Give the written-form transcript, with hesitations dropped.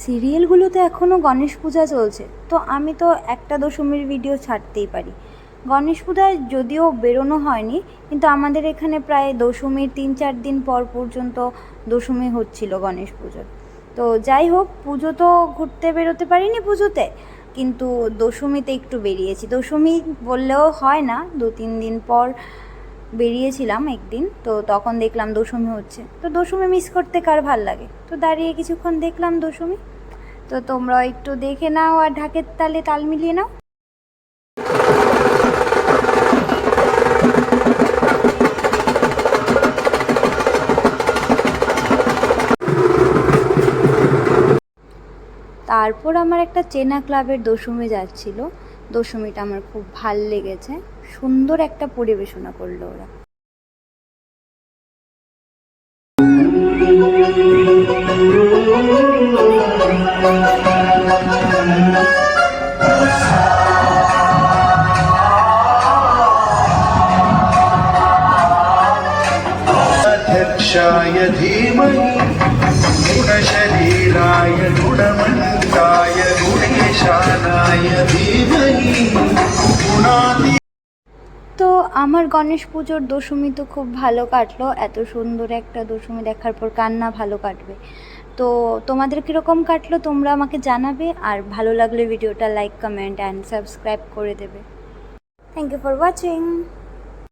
সিরিয়ালগুলোতে এখনও গণেশ পূজা চলছে, তো আমি তো একটা দশমীর ভিডিও ছাড়তেই পারি। গণেশ পূজায় যদিও বেরোনো হয়নি, কিন্তু আমাদের এখানে প্রায় দশমীর 3-4 দিন পর পর্যন্ত দশমী হচ্ছিল গণেশ পুজোর। তো যাই হোক, পুজো তো ঘুরতে বেরোতে পারিনি পুজোতে, কিন্তু দশমীতে একটু বেরিয়েছি। দশমী বললেও হয় না, 2-3 দিন পর বেরিয়েছিলাম একদিন, তো তখন দেখলাম দশমী হচ্ছে। তো দশমী মিস করতে কার ভাল লাগে, তো দাঁড়িয়ে কিছুক্ষণ দেখলাম দশমী। তো তোমরাও একটু দেখে নাও আর ঢাকের তালে তাল মিলিয়ে নাও। তারপর আমার একটা চেনা ক্লাবের দশমী যাচ্ছিল। দশমীটা আমার খুব ভাল লেগেছে, সুন্দর একটা পরিবেশনা করলো ওরা। अध्यक्षाय धीमहि गुणशरीराय गुणमन्ताय गुणेशानाय धीमहि गुणाति। তো আমার গণেশ পুজোর দশমী তো খুব ভালো কাটলো। এত সুন্দর একটা দশমী দেখার পর কার না ভালো কাটবে। তো তোমাদের কীরকম কাটলো তোমরা আমাকে জানাবে, আর ভালো লাগলে ভিডিওটা লাইক, কমেন্ট অ্যান্ড সাবস্ক্রাইব করে দেবে। Thank you for watching.